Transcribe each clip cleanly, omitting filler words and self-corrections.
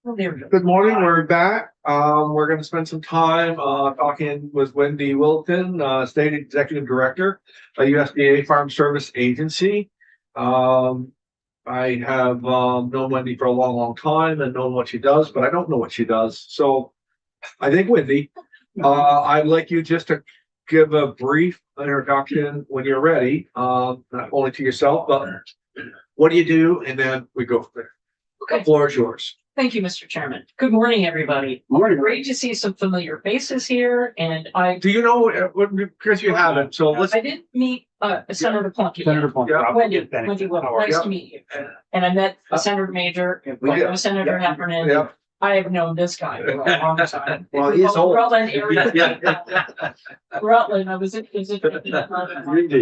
Oh, there we go. Good morning, we're back. We're gonna spend some time, talking with Wendy Wilton, State Executive Director, USDA Farm Service Agency. Um, I have, known Wendy for a long, long time and known what she does, but I don't know what she does. So I think Wendy, I'd like you just to give a brief introduction when you're ready, not only to yourself, but what do you do? And then we go from there. The Okay. floor is yours. Thank you, Mr. Chairman. Good morning, everybody. Morning. Great to see some familiar faces here, and Do you know, because you haven't, so let's. I did meet Senator Plunky. Senator Plunk. Yeah. Wendy Will, nice Yeah. to meet you. And I met Senator Major, We did. Senator Heffernan. Yeah. I have known this guy for a long time. Well, he's old. Rutland area. Yeah. Rutland, I was in.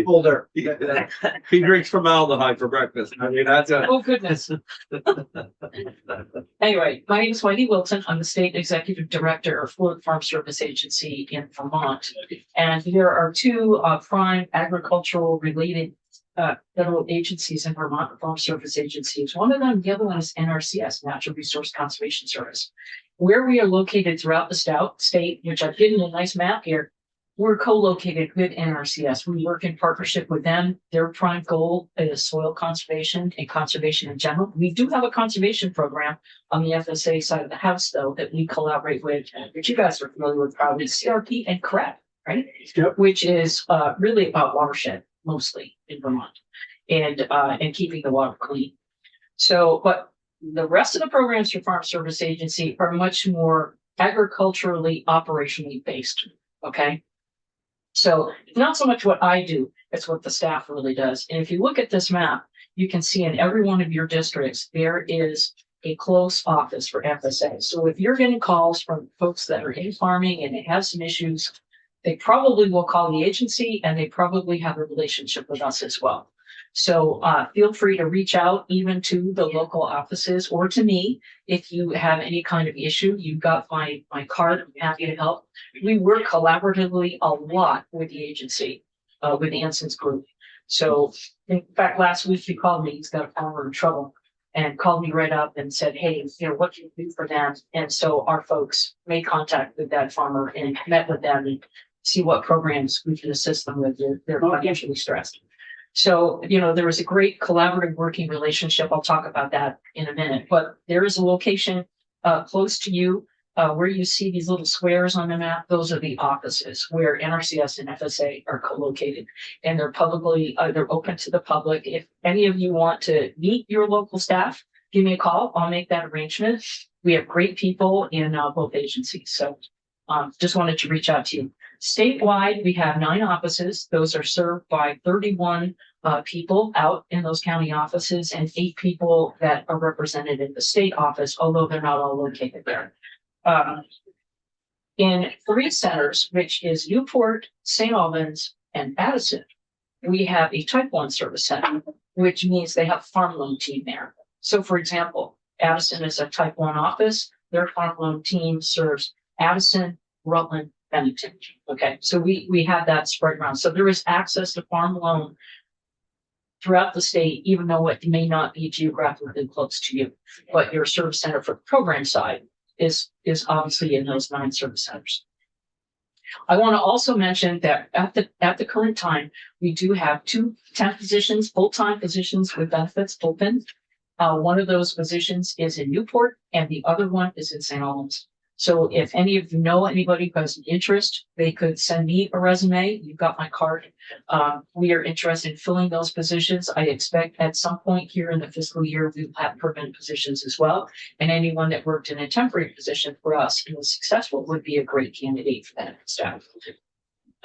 Older. He drinks formaldehyde for breakfast. I mean, that's a. Oh, goodness. Anyway, my name is Wendy Wilton. I'm the State Executive Director of Florida Farm Service Agency in Vermont. And there are two prime agricultural related federal agencies in Vermont, Farm Service agencies. One of them, the other one is NRCS, Natural Resource Conservation Service. Where we are located throughout the state, which I've given a nice map here, we're co-located with NRCS. We work in partnership with them. Their prime goal is soil conservation and conservation in general. We do have a conservation program on the FSA side of the house, though, that we collaborate with, which you guys are familiar with, probably CRP and CREP, right? Yep. Which is really about watershed, mostly in Vermont, and keeping the water clean. So, but the rest of the programs for Farm Service Agency are much more agriculturally, operationally based. Okay. So it's not so much what I do, it's what the staff really does. And if you look at this map, you can see in every one of your districts, there is a close office for FSA. So if you're getting calls from folks that are in farming and they have some issues, they probably will call the agency and they probably have a relationship with us as well. So feel free to reach out even to the local offices or to me if you have any kind of issue. You've got my card. I'm happy to help. We work collaboratively a lot with the agency, with Anson's group. So in fact, last week he called me. He's got a farmer in trouble and called me right up and said, hey, what can you do for them? And so our folks made contact with that farmer and met with them and see what programs we can assist them with. They're financially stressed. So, there was a great collaborative working relationship. I'll talk about that in a minute, but there is a location close to you where you see these little squares on the map. Those are the offices where NRCS and FSA are co-located, and they're publicly, they're open to the public. If any of you want to meet your local staff, give me a call. I'll make that arrangement. We have great people in both agencies. So just wanted to reach out to you. Statewide, we have 9 offices. Those are served by 31 people out in those county offices and 8 people that are represented in the state office, although they're not all located there. In 3 centers, which is Newport, St. Albans, and Addison, we have a type 1 service center, which means they have a farm loan team there. So for example, Addison is a type 1 office. Their farm loan team serves Addison, Rutland, Bennington. Okay, so we have that spread around. So there is access to farm loan throughout the state, even though it may not be geographically close to you. But your service center for the program side is obviously in those 9 service centers. I want to also mention that at the current time, we do have 2 temp positions, full-time positions with benefits open. One of those positions is in Newport, and the other one is in St. Albans. So if any of you know anybody who has an interest, they could send me a resume. You've got my card. We are interested in filling those positions. I expect at some point here in the fiscal year, we will have permanent positions as well. And anyone that worked in a temporary position for us and was successful would be a great candidate for that staff.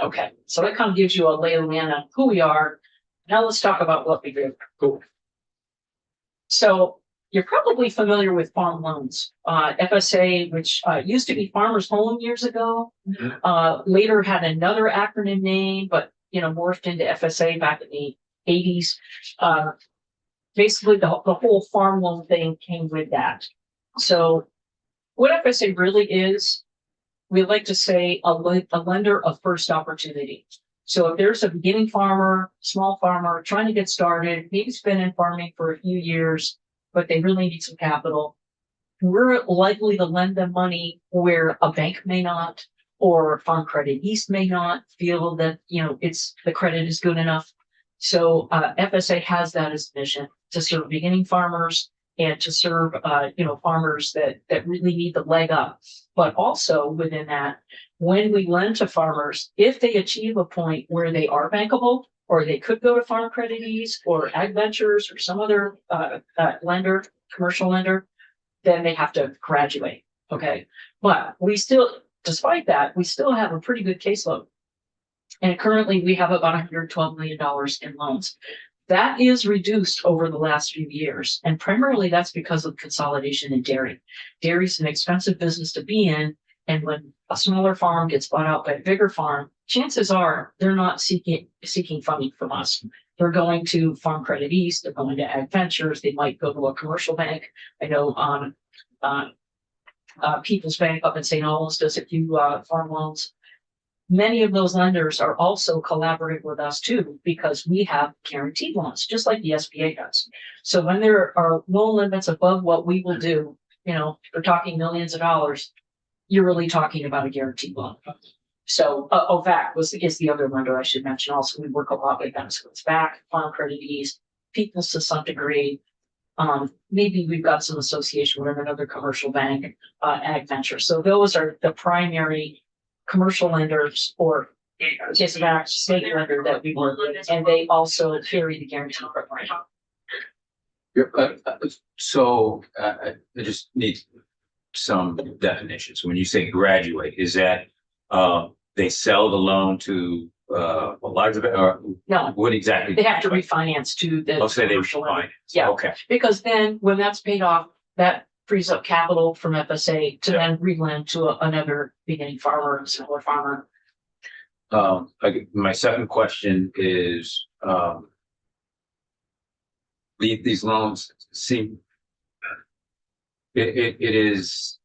Okay, so that kind of gives you a lay of the land on who we are. Now let's talk about what we do. Cool. So you're probably familiar with farm loans. FSA, which used to be Farmers Home years ago, later had another acronym name, but morphed into FSA back in the 80s. Basically, the whole farm loan thing came with that. So what FSA really is, we like to say a lender of first opportunity. So if there's a beginning farmer, small farmer trying to get started, maybe it's been in farming for a few years, but they really need some capital, we're likely to lend them money where a bank may not, or Farm Credit East may not feel that, the credit is good enough. So, FSA has that as a mission to serve beginning farmers and to serve, farmers that really need the leg up. But also within that, when we lend to farmers, if they achieve a point where they are bankable, or they could go to Farm Credit East or Ag Ventures or some other lender, commercial lender, then they have to graduate. Okay. But despite that, we still have a pretty good caseload. And currently we have about $112 million in loans. That is reduced over the last few years. And primarily that's because of consolidation in dairy. Dairy is an expensive business to be in. And when a smaller farm gets bought out by a bigger farm, chances are they're not seeking funding from us. They're going to Farm Credit East, they're going to Ag Ventures, they might go to a commercial bank. I know People's Bank up in St. Albans does a few farm loans. Many of those lenders are also collaborating with us too, because we have guaranteed loans, just like the SBA does. So when there are loan limits above what we will do, we're talking millions of dollars, you're really talking about a guaranteed loan. So OVAC is the other lender I should mention. Also, we work a lot with them. So it's back, Farm Credit East, People's to some degree. Maybe we've got some association with another commercial bank, Ag Venture. So those are the primary commercial lenders, or just an state lender that we work with, and they also carry the guarantee program. I just need some definitions. When you say graduate, is that they sell the loan to a larger, or No, what exactly? they have to refinance to the Say they commercial lender. refinance. Yeah. Okay. Because then when that's paid off, that frees up capital from FSA to then relend to another beginning farmer, a smaller farmer. My second question is, these loans seem, it is,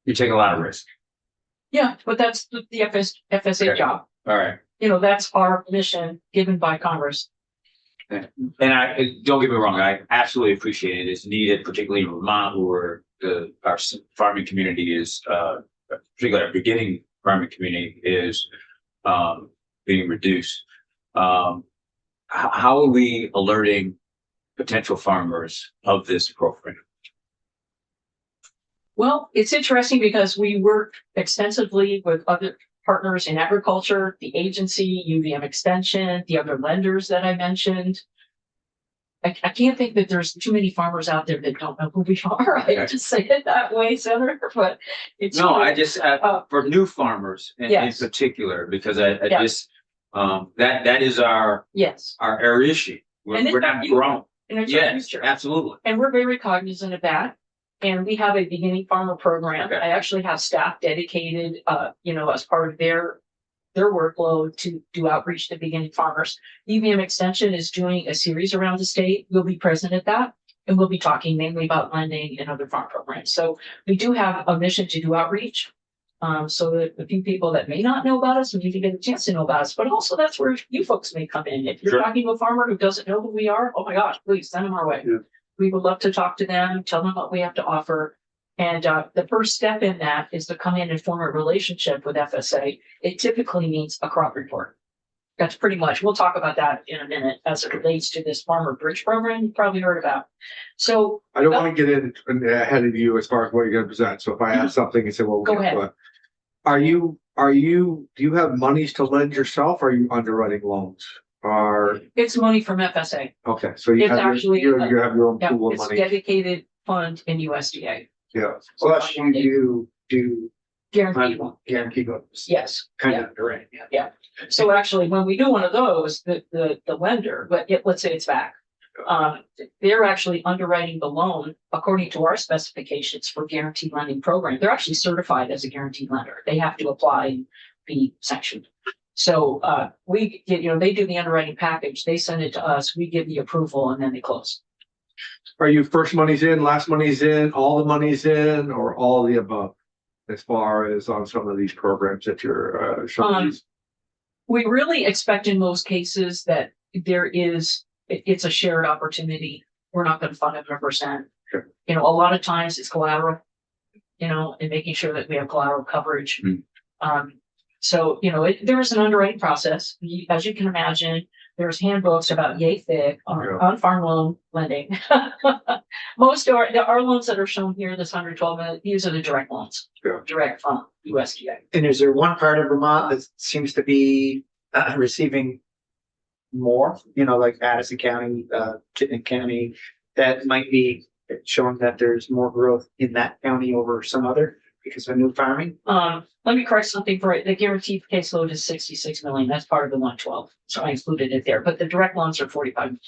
you take a lot of risk. Yeah, but that's the FSA Okay. job. All right. That's our mission given by Congress. And don't get me wrong, I absolutely appreciate it. It's needed, particularly in Vermont, where our farming community is, particularly our beginning farming community is being reduced. How are we alerting potential farmers of this program? Well, it's interesting because we work extensively with other partners in agriculture, the agency, UVM Extension, the other lenders that I mentioned. I can't think that there's too many farmers out there that don't know who we are. I just say it that way, Senator, but it's No, I just for new farmers Yes. in particular, because I Yeah. just that is our yes, issue. And it's We're not not you. grown. and it's our Yes, future. absolutely. And we're very cognizant of that. And we have a beginning farmer program. Okay. I actually have staff dedicated, as part of their workload to do outreach to beginning farmers. UVM Extension is doing a series around the state. We'll be present at that. And we'll be talking mainly about lending and other farm programs. So we do have a mission to do outreach. So that the few people that may not know about us need to get a chance to know about us. But also that's where you folks may come in. If you're Sure. talking to a farmer who doesn't know who we are, oh my gosh, please send them our way. Yeah. We would love to talk to them, tell them what we have to offer. And the first step in that is to come in and form a relationship with FSA. It typically means a crop report. That's pretty much, we'll talk about that in a minute as it relates to this farmer bridge program you probably heard about. So I don't want to get in ahead of you as far as what you're going to present. So if I ask something and say, well, Go ahead. do you have monies to lend yourself? Or are you underwriting loans? it's money from FSA. Okay, so you It's have actually, you have your own Yeah, pool of it's money. dedicated fund in USDA. Yeah. Plus you do Guaranteed one. guarantee loans. Yes. Kind Yeah. of direct, yeah. So actually, when we do one of those, the lender, let's say it's back. They're actually underwriting the loan according to our specifications for guaranteed lending program. They're actually certified as a guaranteed lender. They have to apply and be sanctioned. So they do the underwriting package, they send it to us, we give the approval, and then they close. Are you first money's in, last money's in, all the money's in, or all of the above? As far as on some of these programs that you're showing. We really expect in most cases that it's a shared opportunity. We're not going to fund 100%. Sure. You know, a lot of times it's collateral, you know, and making sure that we have collateral coverage. Mm. So, you know, there is an underwriting process. As you can imagine, there's handbooks about yay thick Yeah. on farm loan lending. Most our loans that are shown here, this 112 million, these are the direct loans, Yeah. direct from USDA. And is there one part of Vermont that seems to be receiving more, you know, like Addison County, Chittenden County, that might be showing that there's more growth in that county over some other because of new farming? Let me correct something for it. The guaranteed caseload is 66 million. That's part of the 112. So I included it there, but the direct loans are 45.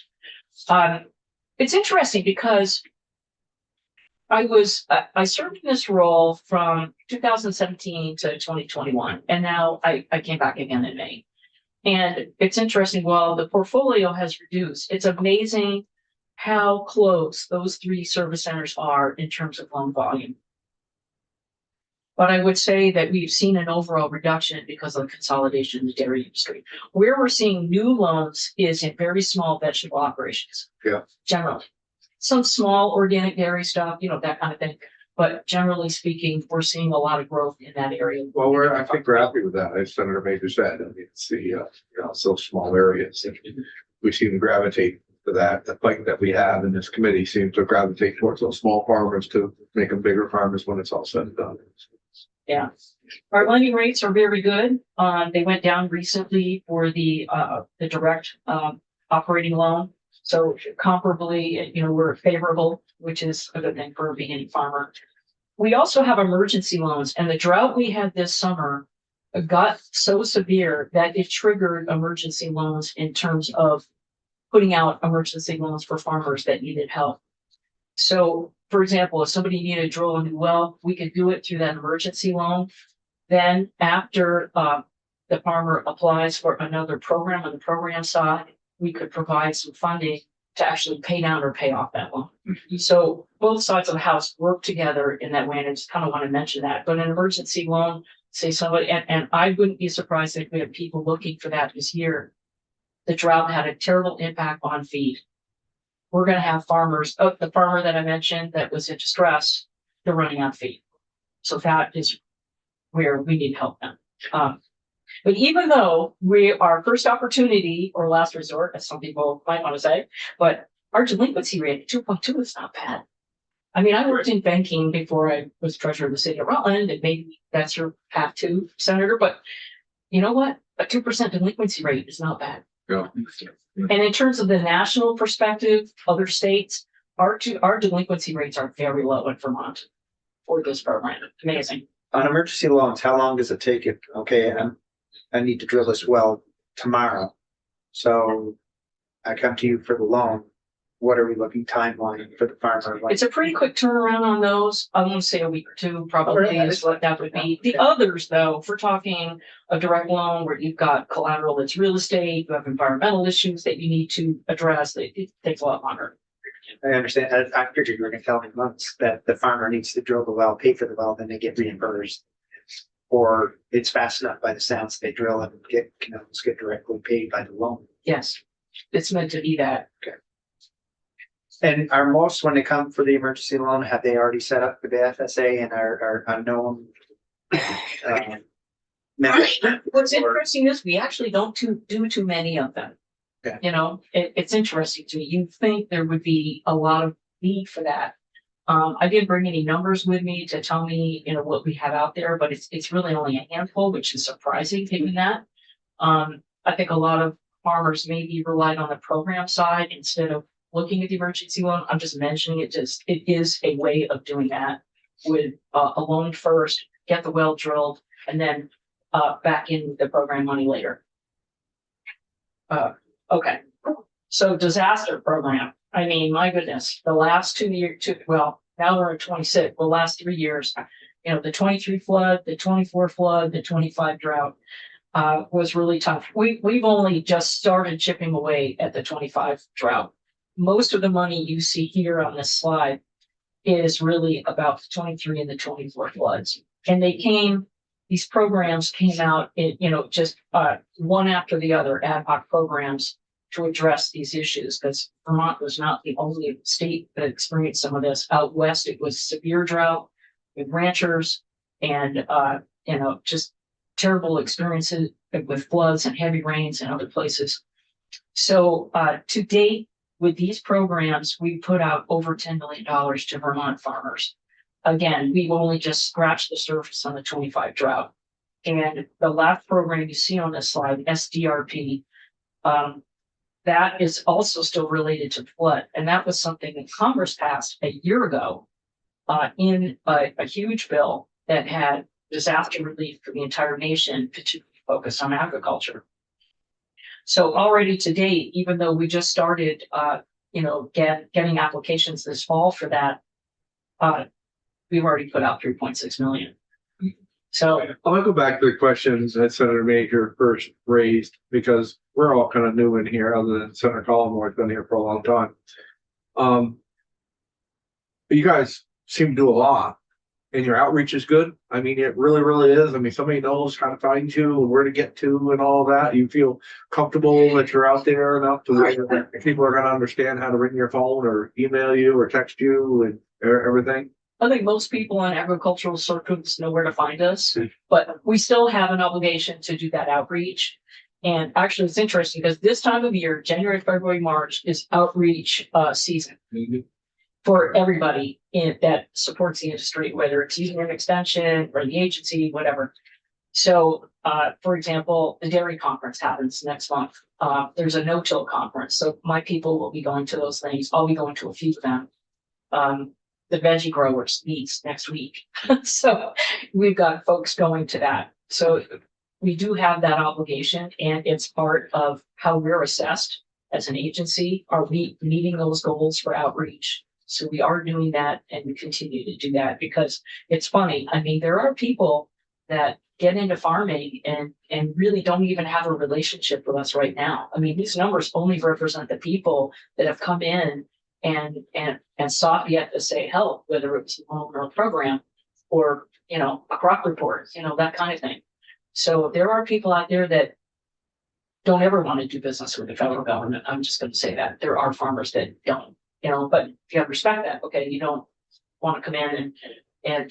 It's interesting because I served in this role from 2017 to 2021, and now I came back again in May. And it's interesting, while the portfolio has reduced, it's amazing how close those three service centers are in terms of loan volume. But I would say that we've seen an overall reduction because of the consolidation in the dairy industry. Where we're seeing new loans is in very small vegetable operations. Yeah. Generally. Some small organic dairy stuff, you know, that kind of thing. But generally speaking, we're seeing a lot of growth in that area. Well, I think we're happy with that, as Senator Major said. I mean, it's the, you know, so small areas. And we seem to gravitate to that. The fight that we have in this committee seems to gravitate towards those small farmers to make them bigger farmers when it's all said and done. Yeah. Our lending rates are very good. They went down recently for the direct operating loan. So comparably, you know, we're favorable, which is a good thing for a beginning farmer. We also have emergency loans, and the drought we had this summer got so severe that it triggered emergency loans in terms of putting out emergency loans for farmers that needed help. So, for example, if somebody needed to drill a new well, we could do it through that emergency loan. Then after the farmer applies for another program on the program side, we could provide some funding to actually pay down or pay off that loan. So both sides of the house work together in that way, and I just kind of want to mention that. But an emergency loan, say somebody, and I wouldn't be surprised if we have people looking for that this year. The drought had a terrible impact on feed. We're going to have farmers, the farmer that I mentioned that was in distress, they're running out of feed. So that is where we need help now. But even though we are first opportunity or last resort, as some people might want to say, but our delinquency rate 2.2 is not bad. I mean, I worked in banking before I was treasurer of the city of Rutland, and maybe that's your path to, Senator. But you know what? A 2% delinquency rate is not bad. Yeah. And in terms of the national perspective, other states, our delinquency rates are very low in Vermont for this program. Amazing. On emergency loans, how long does it take it? Okay, I need to drill this well tomorrow. So I come to you for the loan. What are we looking timeline for the farmer? Like, It's a pretty quick turnaround on those. I want to say a week or two, probably Okay. is what that would be. The others, though, if we're talking a direct loan where you've got collateral that's real estate, you have environmental issues that you need to address, it takes a lot longer. I understand. I figured you were going to tell me once that the farmer needs to drill the well, pay for the well, then they get reimbursed. Or it's fast enough by the sounds they drill and get directly paid by the loan. Yes, it's meant to be that. And are most, when they come for the emergency loan, have they already set up with the FSA and are unknown? Members? What's Or- interesting is we actually don't do too many of them. Okay. You know, it's interesting to me. You'd think there would be a lot of need for that. I didn't bring any numbers with me to tell me, you know, what we have out there, but it's really only a handful, which is surprising given that. I think a lot of farmers maybe relied on the program side instead of looking at the emergency loan. I'm just mentioning it, it is a way of doing that with a loan first, get the well drilled, and then back in the program money later. Okay, so disaster program. I mean, my goodness, the last 2 years, well, now we're at 26, the last 3 years, you know, the 23 flood, the 24 flood, the 25 drought was really tough. We've only just started chipping away at the 25 drought. Most of the money you see here on this slide is really about the 23 and the 24 floods. And these programs came out, just one after the other, ad hoc programs to address these issues, because Vermont was not the only state that experienced some of this. Out west, it was severe drought with ranchers and, just terrible experiences with floods and heavy rains in other places. So, to date, with these programs, we put out over $10 million to Vermont farmers. Again, we've only just scratched the surface on the 25 drought. And the last program you see on this slide, SDRP, that is also still related to flood. And that was something that Congress passed a year ago in a huge bill that had disaster relief for the entire nation, particularly focused on agriculture. So already to date, even though we just started, getting applications this fall for that, we've already put out 3.6 million. So I want to go back to the questions that Senator Major first raised, because we're all kind of new in here, other than Senator Collmore has been here for a long time. You guys seem to do a lot, and your outreach is good. I mean, it really, really is. I mean, somebody knows how to find you and where to get to and all that. You feel comfortable that you're out there enough to that people are going to understand how to ring your phone or email you or text you and everything. I think most people in agricultural circles know where to find us, but we still have an obligation to do that outreach. And actually, it's interesting because this time of year, January, February, March, is outreach season for everybody that supports the industry, whether it's using an extension or the agency, whatever. So, for example, the dairy conference happens next month. There's a no-till conference, so my people will be going to those things. I'll be going to a few of them. The veggie growers meets next week. So we've got folks going to that. So we do have that obligation, and it's part of how we're assessed as an agency. Are we meeting those goals for outreach? So we are doing that, and we continue to do that, because it's funny. I mean, there are people that get into farming and really don't even have a relationship with us right now. I mean, these numbers only represent the people that have come in and sought the FSA help, whether it was a loan or a program or, a crop report, that kind of thing. So there are people out there that don't ever want to do business with the federal government. I'm just going to say that there are farmers that don't, but if you have respect that, okay, you don't want to come in and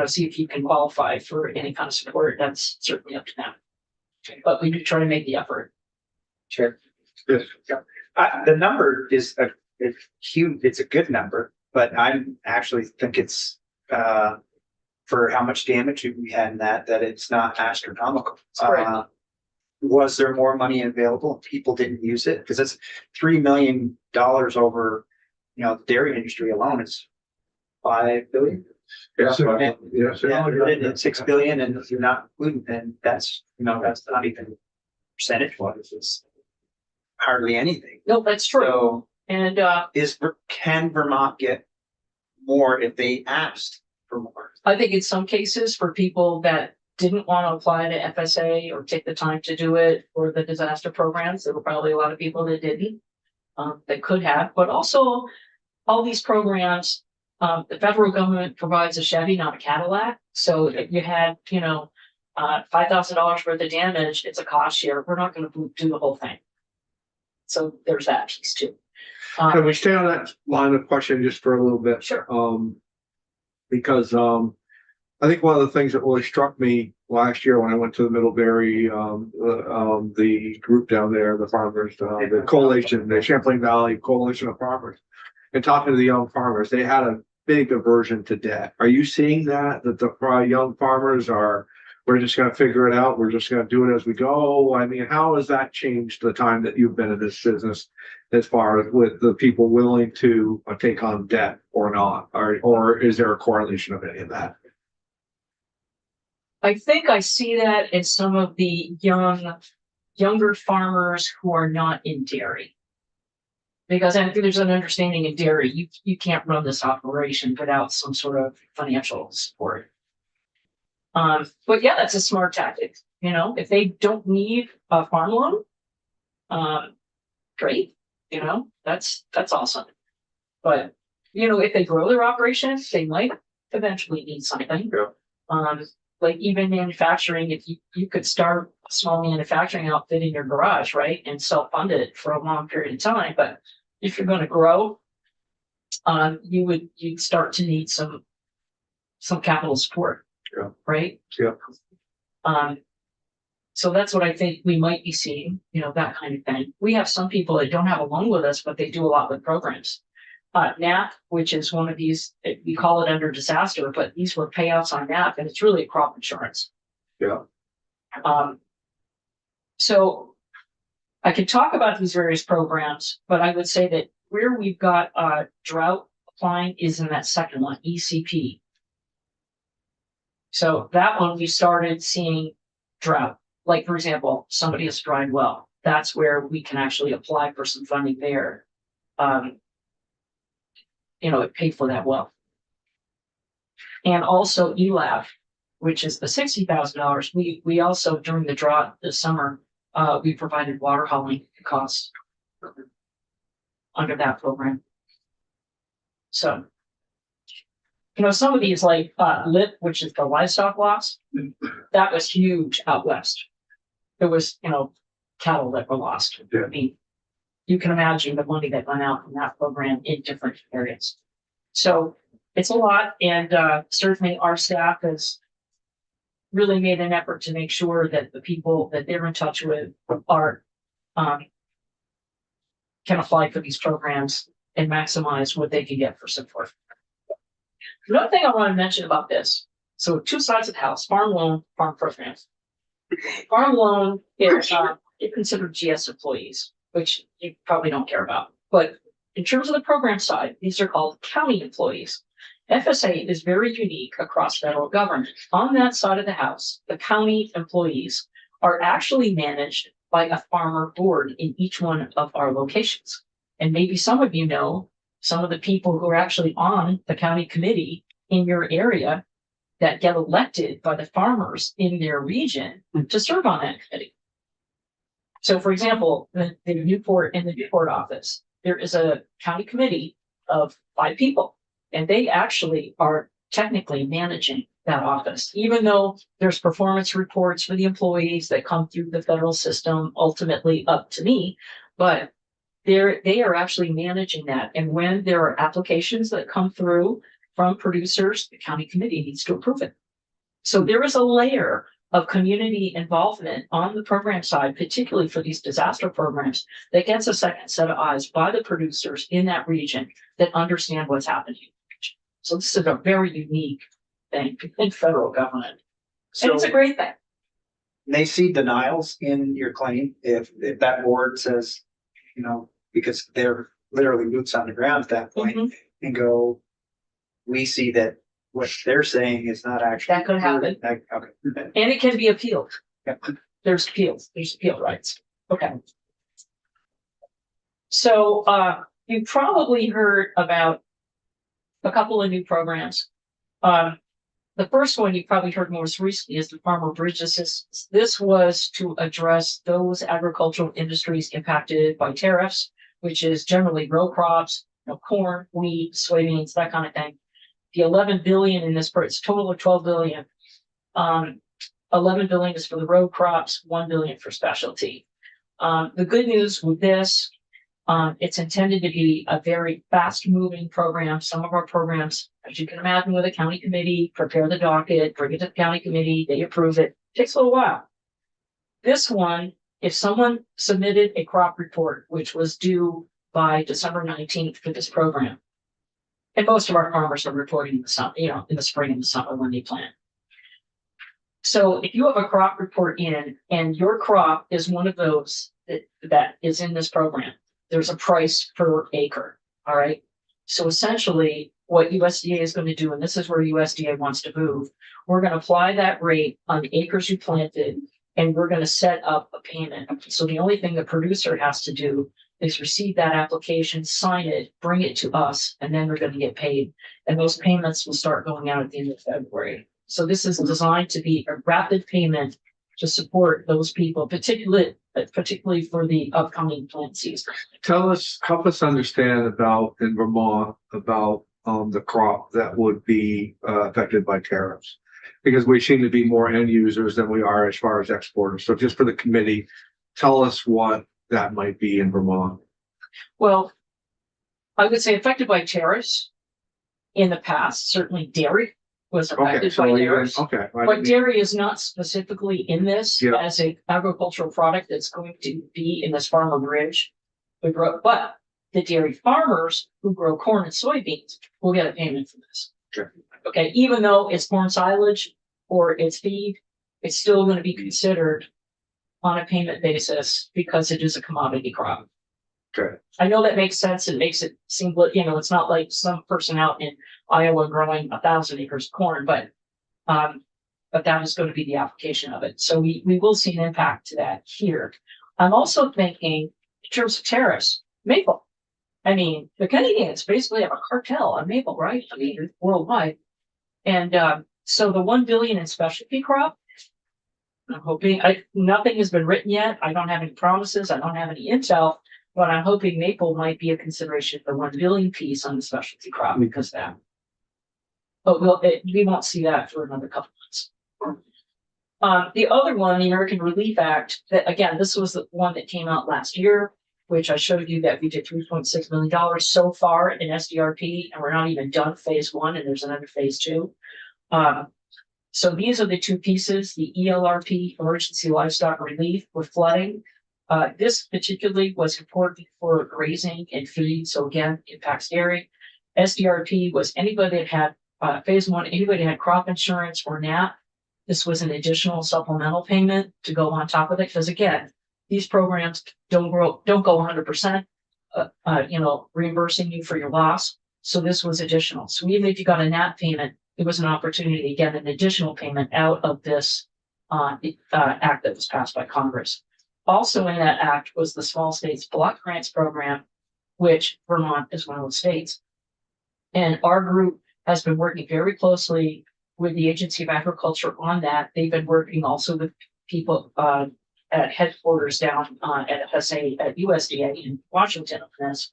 see if you can qualify for any kind of support. That's certainly up to them. But we do try to make the effort. Sure. Yes. The number is it's huge. It's a good number, but I actually think it's for how much damage we had in that it's not astronomical. Correct. Was there more money available? People didn't use it because it's $3 million over. The dairy industry alone is $5 billion. Yes, yes. And 6 billion, and you're not including, and that's not even percentage wise. It's hardly anything. No, that's true. So And can Vermont get more if they asked for more? I think in some cases for people that didn't want to apply to FSA or take the time to do it for the disaster programs, there were probably a lot of people that didn't, that could have, but also all these programs, the federal government provides a Chevy, not a Cadillac. So if you had, $5,000 worth of damage, it's a cost share. We're not going to do the whole thing. So there's that piece too. Can we stay on that line of question just for a little bit? Sure. Because I think one of the things that really struck me last year when I went to the Middlebury, the group down there, the farmers, the coalition, the Champlain Valley Coalition of Farmers, and talking to the young farmers, they had a big aversion to debt. Are you seeing that the young farmers we're just going to figure it out. We're just going to do it as we go. I mean, how has that changed the time that you've been in this business as far as with the people willing to take on debt or not? Or is there a correlation of any of that? I think I see that in some of the younger farmers who are not in dairy. Because I think there's an understanding in dairy, you can't run this operation without some sort of financial support. But yeah, that's a smart tactic. If they don't need a farm loan, great. That's awesome. But if they grow their operations, they might eventually need something. like even manufacturing, if you could start a small manufacturing outfit in your garage, right? And self-fund it for a long period of time. But if you're gonna grow, you'd start to need some capital support. Yeah. Right? Yeah. So that's what I think we might be seeing, that kind of thing. We have some people that don't have a loan with us, but they do a lot with programs. NAP, which is one of these, we call it under disaster, but these were payouts on NAP, and it's really crop insurance. Yeah. So I could talk about these various programs, but I would say that where we've got drought applying is in that second one, ECP. So that one we started seeing drought. Like, for example, somebody has dried well. That's where we can actually apply for some funding there. It paid for that well. And also ELAF, which is the $60,000. We also, during the drought this summer, we provided water hauling costs under that program. So, some of these like LIP, which is the livestock loss, that was huge out west. There was, cattle that were lost. Yeah. I mean, you can imagine the money that went out from that program in different areas. So it's a lot, and certainly our staff has really made an effort to make sure that the people that they're in touch with are can apply for these programs and maximize what they can get for support. Another thing I want to mention about this. So two sides of the house: farm loan, farm programs. Farm loan is they're considered GS employees, which you probably don't care about. But in terms of the program side, these are called county employees. FSA is very unique across federal government. On that side of the house, the county employees are actually managed by a farmer board in each one of our locations. And maybe some of you know some of the people who are actually on the county committee in your area that get elected by the farmers in their region to serve on that committee. So, for example, in the Newport office, there is a county committee of 5 people, and they actually are technically managing that office, even though there's performance reports for the employees that come through the federal system, ultimately up to me, but they are actually managing that. And when there are applications that come through from producers, the county committee needs to approve it. So there is a layer of community involvement on the program side, particularly for these disaster programs, that gets a second set of eyes by the producers in that region that understand what's happening. So this is a very unique thing in federal government. And So it's a great thing. they see denials in your claim if that board says, because they're literally boots on the ground at that point, Mhm. and go, we see that what they're saying is not actually. That could happen. Okay. And it can be appealed. Yep. There's appeal rights. Okay. So you probably heard about a couple of new programs. The first one you probably heard most recently is the Farmer Bridge Assistance. This was to address those agricultural industries impacted by tariffs, which is generally row crops, corn, wheat, soybeans, that kind of thing. The 11 billion in this, it's a total of 12 billion. 11 billion is for the row crops, 1 billion for specialty. The good news with this, it's intended to be a very fast moving program. Some of our programs, as you can imagine, with a county committee, prepare the docket, bring it to the county committee, they approve it. Takes a little while. This one, if someone submitted a crop report, which was due by December 19th for this program, and most of our farmers are reporting in the summer, in the spring and the summer when they plant. So if you have a crop report in and your crop is one of those that is in this program, there's a price per acre. All right. So essentially what USDA is going to do, and this is where USDA wants to move, we're going to apply that rate on the acres you planted, and we're going to set up a payment. So the only thing the producer has to do is receive that application, sign it, bring it to us, and then they're going to get paid. And those payments will start going out at the end of February. So this is designed to be a rapid payment to support those people, particularly for the upcoming plant season. Help us understand about in Vermont about the crop that would be affected by tariffs. because we seem to be more end users than we are as far as exporters. So just for the committee, tell us what that might be in Vermont. Well, I would say affected by tariffs in the past, certainly dairy was Okay, affected so by even, tariffs. okay. But dairy is not specifically in this Yeah. as a agricultural product that's going to be in this farm on ridge. But the dairy farmers who grow corn and soybeans will get a payment for this. Sure. Okay, even though it's corn silage or it's feed, it's still going to be considered on a payment basis because it is a commodity crop. Okay. I know that makes sense. It makes it seem, it's not like some person out in Iowa growing 1,000 acres of corn, but that is going to be the application of it. So we will see an impact to that here. I'm also thinking in terms of tariffs, maple. I mean, the Canadians basically have a cartel on maple, right? I mean, worldwide. And so the 1 billion in specialty crop, I'm hoping, nothing has been written yet. I don't have any promises. I don't have any intel. But I'm hoping maple might be a consideration for 1 billion piece on the specialty crop because of that. But we won't see that for another couple months. The other one, the American Relief Act, that again, this was the one that came out last year, which I showed you that we did $3.6 million so far in SDRP, and we're not even done phase 1, and there's another phase 2. So these are the two pieces, the ELRP, Emergency Livestock Relief, with flooding. This particularly was important for grazing and feed. So again, impacts dairy. SDRP was anybody that had phase 1, anybody that had crop insurance or NAP. This was an additional supplemental payment to go on top of it. Because again, these programs don't go 100%, reimbursing you for your loss. So this was additional. So even if you got a NAP payment, it was an opportunity to get an additional payment out of this act that was passed by Congress. Also in that act was the Small States Block Grants Program, which Vermont is one of those states. And our group has been working very closely with the Agency of Agriculture on that. They've been working also with people at headquarters down at FSA, at USDA in Washington on this.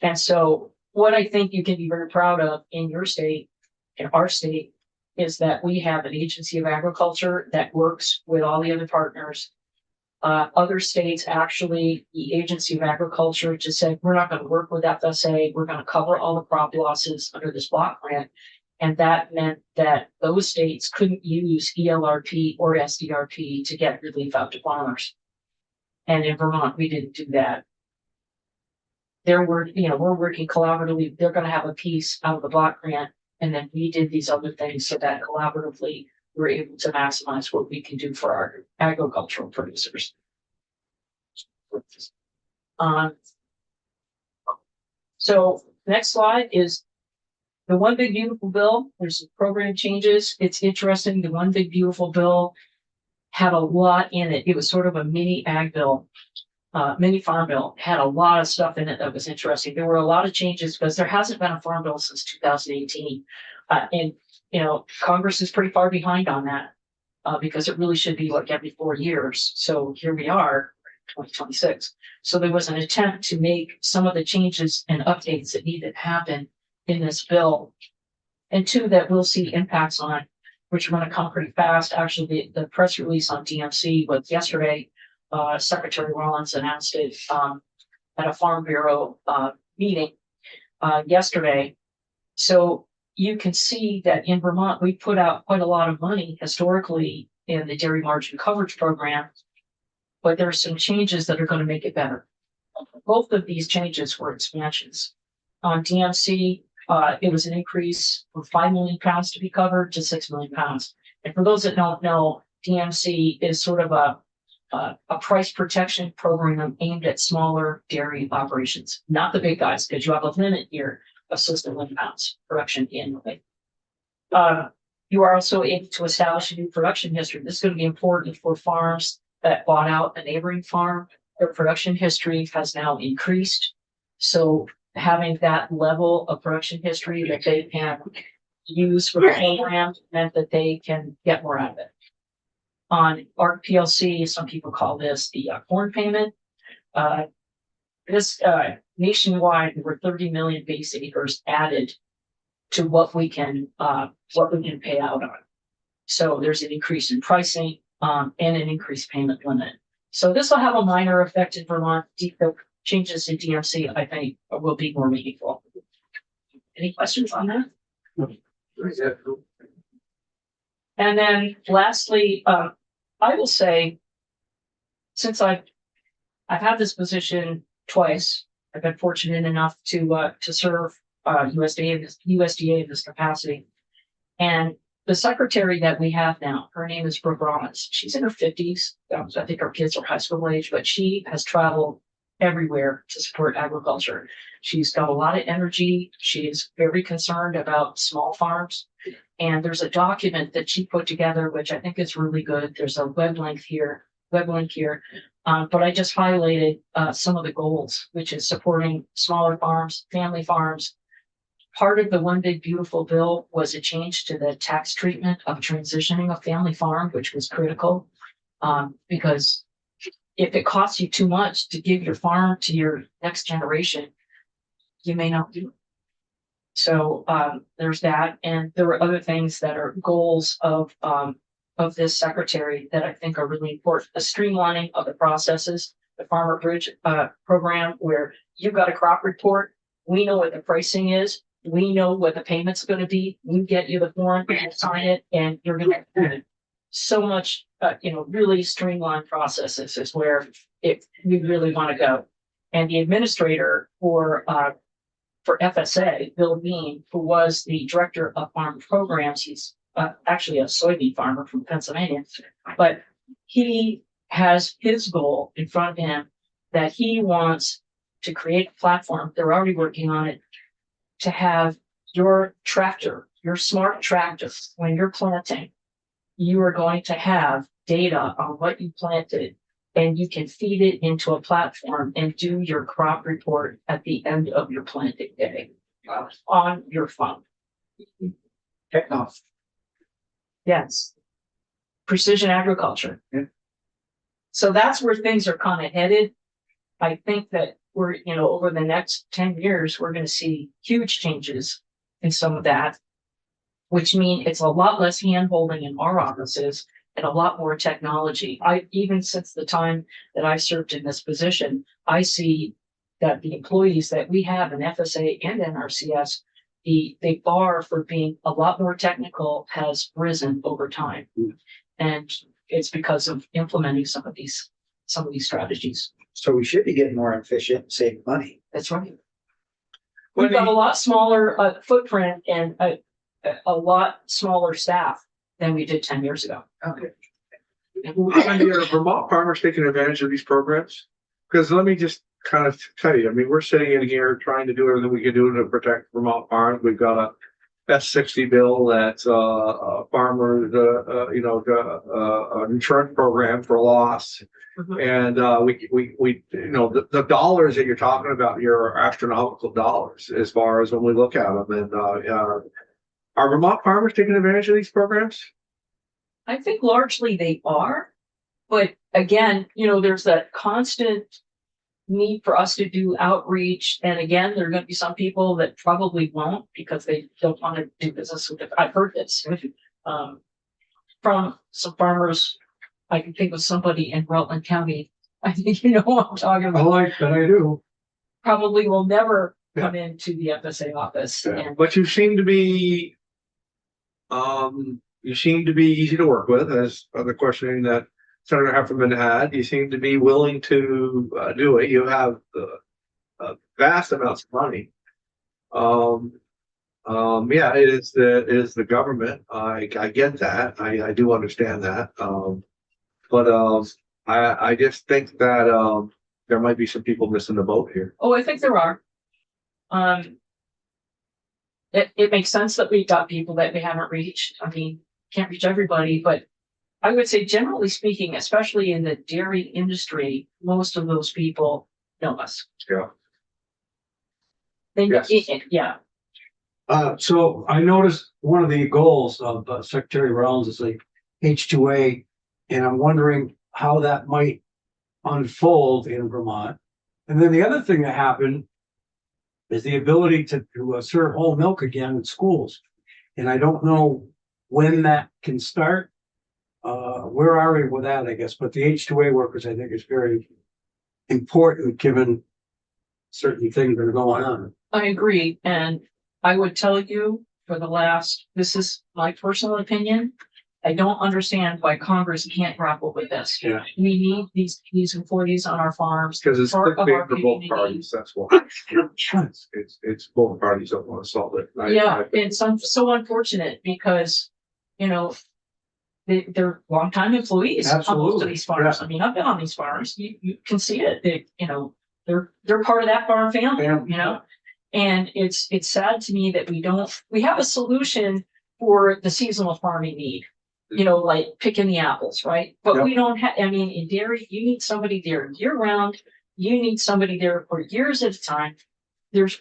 And so what I think you can be very proud of in your state, in our state, is that we have an Agency of Agriculture that works with all the other partners. Other states, actually, the Agency of Agriculture just said, we're not going to work with FSA. We're going to cover all the crop losses under this block grant. And that meant that those states couldn't use ELRP or SDRP to get relief out to farmers. And in Vermont, we didn't do that. We're working collaboratively. They're going to have a piece out of the block grant. And then we did these other things so that collaboratively we're able to maximize what we can do for our agricultural producers. So next slide is the One Big Beautiful Bill. There's program changes. It's interesting. The One Big Beautiful Bill had a lot in it. It was sort of a mini ag bill, mini farm bill. Had a lot of stuff in it that was interesting. There were a lot of changes because there hasn't been a farm bill since 2018. And Congress is pretty far behind on that because it really should be like every 4 years. So here we are, 2026. So there was an attempt to make some of the changes and updates that needed to happen in this bill. And two that we'll see impacts on, which are going to come pretty fast. Actually, the press release on DMC was yesterday. Secretary Rollins announced it at a Farm Bureau meeting yesterday. So you can see that in Vermont, we put out quite a lot of money historically in the dairy margin coverage program, but there are some changes that are going to make it better. Both of these changes were expansions. On DMC, it was an increase from 5 million pounds to be covered to 6 million pounds. And for those that don't know, DMC is sort of a price protection program aimed at smaller dairy operations, not the big guys, because you have a limit here of 6 million pounds production annually. You are also able to establish a new production history. This is going to be important for farms that bought out a neighboring farm. Their production history has now increased. So having that level of production history that they can use for the program meant that they can get more out of it. On ARC PLC, some people call this the corn payment. This nationwide, there were 30 million base acres added to what we can pay out on. So there's an increase in pricing, and an increased payment limit. So this will have a minor effect in Vermont. The changes in DMC, I think, will be more meaningful. Any questions on that? And then lastly, I will say, since I've had this position twice, I've been fortunate enough to serve USDA in this capacity. And the secretary that we have now, her name is Brooke Rollins. She's in her 50s. I think her kids are high school age, but she has traveled everywhere to support agriculture. She's got a lot of energy. She is very concerned about small farms. And there's a document that she put together, which I think is really good. There's a web link here. But I just highlighted some of the goals, which is supporting smaller farms, family farms. Part of the One Big Beautiful Bill was a change to the tax treatment of transitioning a family farm, which was critical. Because if it costs you too much to give your farm to your next generation, you may not do it. So there's that. And there were other things that are goals of this secretary that I think are really important. The streamlining of the processes, the Farmer Bridge program, where you've got a crop report. We know what the pricing is. We know what the payment's going to be. We get you the form, you sign it, and you're going to so much, really streamlined processes is where we really want to go. And the administrator for FSA, Bill Bean, who was the director of farm programs, he's actually a soybean farmer from Pennsylvania, but he has his goal in front of him that he wants to create a platform. They're already working on it to have your tractor, your smart tractor, when you're planting, you are going to have data on what you planted, and you can feed it into a platform and do your crop report at the end of your planting day on your phone. Technology. Yes. Precision agriculture. Yeah. So that's where things are kind of headed. I think that we're, over the next 10 years, we're going to see huge changes in some of that, which mean it's a lot less hand-holding in our offices and a lot more technology. Even since the time that I served in this position, I see that the employees that we have in FSA and NRCS, the bar for being a lot more technical has risen over time. And it's because of implementing some of these strategies. So we should be getting more efficient, and saving money. That's right. We've got a lot smaller footprint and a lot smaller staff than we did 10 years ago. Okay. Wendy, are Vermont farmers taking advantage of these programs? Because let me just kind of tell you, I mean, we're sitting in here trying to do everything we can do to protect Vermont farms. We've got a S60 bill that's farmers, an insurance program for loss. And the dollars that you're talking about here are astronomical dollars as far as when we look at them. And are Vermont farmers taking advantage of these programs? I think largely they are, but again, there's that constant need for us to do outreach. And again, there are going to be some people that probably won't because they don't want to do business with it. I've heard this from some farmers. I can think of somebody in Rutland County. I think you know what I'm talking about. like that, I do. Probably will never come into the FSA office. And But you seem to be easy to work with, as the questioning that Senator Heffernan had. You seem to be willing to do it. You have vast amounts of money. It is the government. I get that. I do understand that. I just think that there might be some people missing the boat here. oh, I think there are. It makes sense that we've got people that we haven't reached. I mean, can't reach everybody, but I would say generally speaking, especially in the dairy industry, most of those people know us. Yeah. Then, Yes. yeah. So I noticed one of the goals of Secretary Rollins is like H2A, and I'm wondering how that might unfold in Vermont. And then the other thing that happened is the ability to serve whole milk again in schools. And I don't know when that can start. Where are we with that, I guess, but the H2A workers, I think is very important, given certain things that are going on. I agree, and I would tell you this is my personal opinion. I don't understand why Congress can't grapple with this. Yeah. We need these employees on our farms. Because it's part of big our for both community. parties, that's why. It's both parties that want to solve it. Yeah, it's so unfortunate because, they're longtime employees on most of Absolutely, these farms. yeah. I mean, I've been on these farms. You can see it. They're part of that farm family, Yeah. And it's sad to me that we have a solution for the seasonal farming need. Like picking the apples, right? But we don't have, in dairy, you need somebody there year round. You need somebody there for years at a time.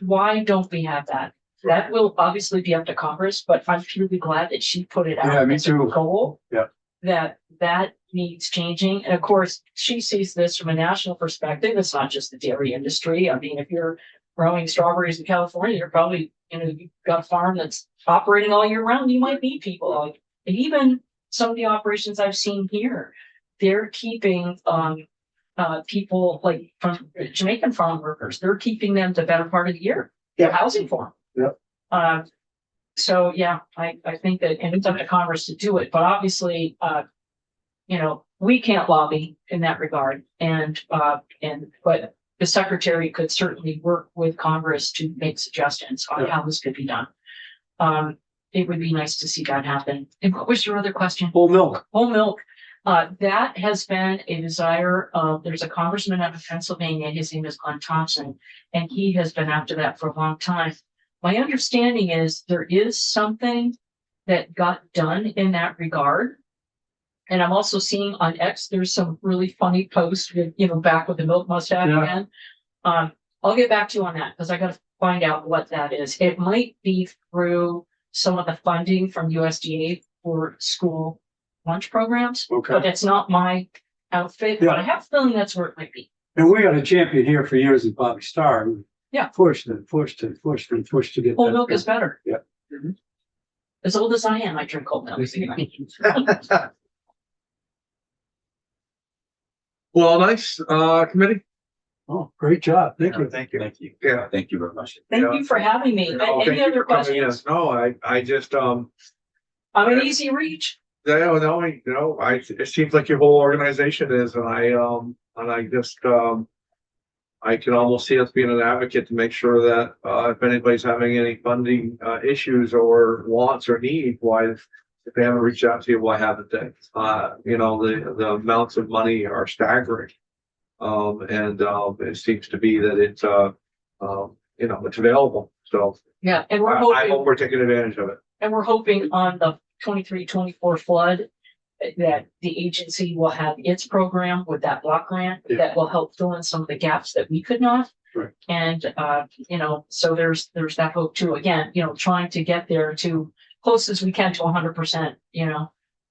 Why don't we have that? That will obviously be up to Congress, but I'm truly glad that she put it out Yeah, me as a too. goal. Yeah. That needs changing. And of course, she sees this from a national perspective. It's not just the dairy industry. I mean, if you're growing strawberries in California, you're probably, you've got a farm that's operating all year round. You might need people. And even some of the operations I've seen here, they're keeping people like from Jamaican farm workers. They're keeping them the better part of the year. They're housing for them. Yep. So yeah, I think that, and it's up to Congress to do it, but obviously, we can't lobby in that regard. But the secretary could certainly work with Congress to make suggestions on how this could be done. It would be nice to see that happen. And what was your other question? Whole milk. Whole milk. That has been a desire of, there's a congressman out of Pennsylvania, his name is Glenn Thompson, and he has been after that for a long time. My understanding is there is something that got done in that regard. And I'm also seeing on X, there's some really funny posts with, back with the milk mustache Yeah. again. I'll get back to you on that because I got to find out what that is. It might be through some of the funding from USDA for school lunch programs, Okay. but it's not my outfit, but I have a feeling that's where it might be. And we got a champion here for years in Bobby Starr. Yeah. Pushed to get Whole that milk done. is better. Yeah. Mhm. As old as I am, I drink whole milk. Well, nice, committee. Oh, great job. Thank you. Thank you. Thank you. Yeah. Thank you very much. Thank Yeah. you for having me. Oh, thank Any you other for coming in. questions? No, I just, I'm an easy reach. it seems like your whole organization is, and I just, I can almost see us being an advocate to make sure that, if anybody's having any funding, issues or wants or needs, why, if they haven't reached out to you, why haven't they? The amounts of money are staggering. It seems to be that it's, it's available. So Yeah, and we're I hoping. hope we're taking advantage of it. And we're hoping on the 23-24 flood that the agency will have its program with that block grant that will help fill in some of the gaps that we could not. Right. And, so there's that hope too. Again, trying to get there to close as we can to 100%,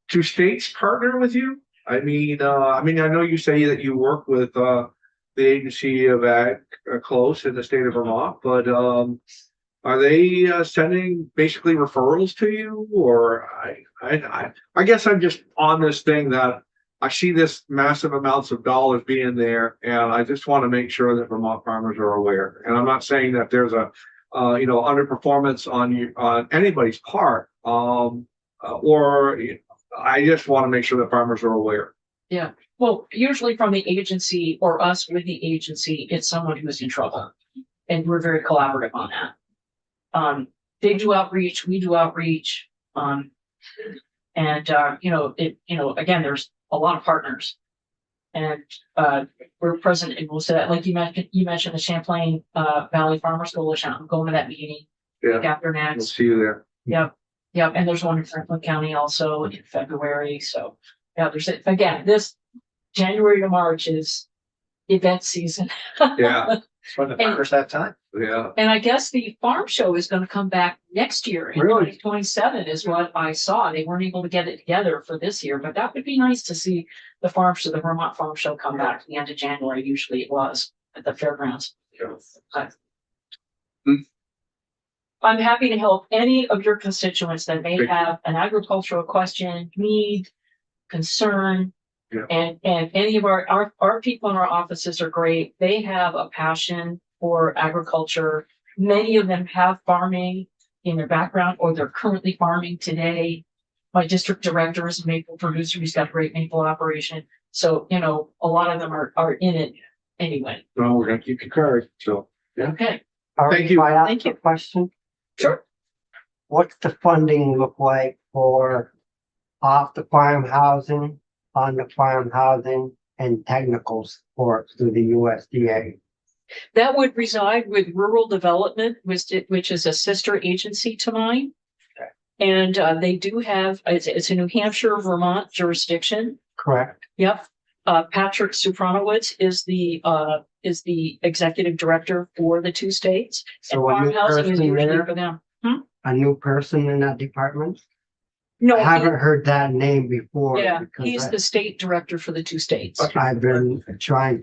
Do states partner with you? I know you say that you work with, the Agency of Ag close in the state of Vermont, but, are they sending basically referrals to you, or I guess I'm just on this thing that I see this massive amounts of dollars being there, and I just want to make sure that Vermont farmers are aware. And I'm not saying that there's a underperformance on anybody's part, or I just want to make sure that farmers are aware. Yeah. Well, usually from the agency or us with the agency, it's someone who's in trouble. And we're very collaborative on that. They do outreach, we do outreach. Again, there's a lot of partners. And we're present in most of that. Like you mentioned the Champlain Valley Farmers Coalition. I'm going to that meeting Yeah, after we'll next. see you there. Yep. And there's one in Franklin County also in February. So yeah, this January to March is event season. Yeah, It's when the farmers have time. yeah. And I guess the farm show is going to come back next year in Really? 2027 is what I saw. They weren't able to get it together for this year, but that would be nice to see the Vermont Farm Show come back at the end of January. Usually it was at the fairgrounds. I'm happy to help any of your constituents that may Great. have an agricultural question, need, concern. Yeah. And any of our people in our offices are great. They have a passion for agriculture. Many of them have farming in their background, or they're currently farming today. My district director is a maple producer. He's got a great maple operation. So, you know, a lot of them are in it anyway. Well, we're gonna keep you covered, so. Okay, Thank you. Thank you. Question, sure. what's the funding look like for off the farm housing, on the farm housing and technical support through the USDA? That would reside with Rural Development, which is a sister agency to mine. And they do have, it's a New Hampshire, Vermont jurisdiction. Correct? Yep. Patrick Supranowitz is the executive director for the two states. And So a farm new housing is person usually there, for them. a new person in that department? No, I haven't heard that name before. yeah, because he's the state director for the two states. I've been trying to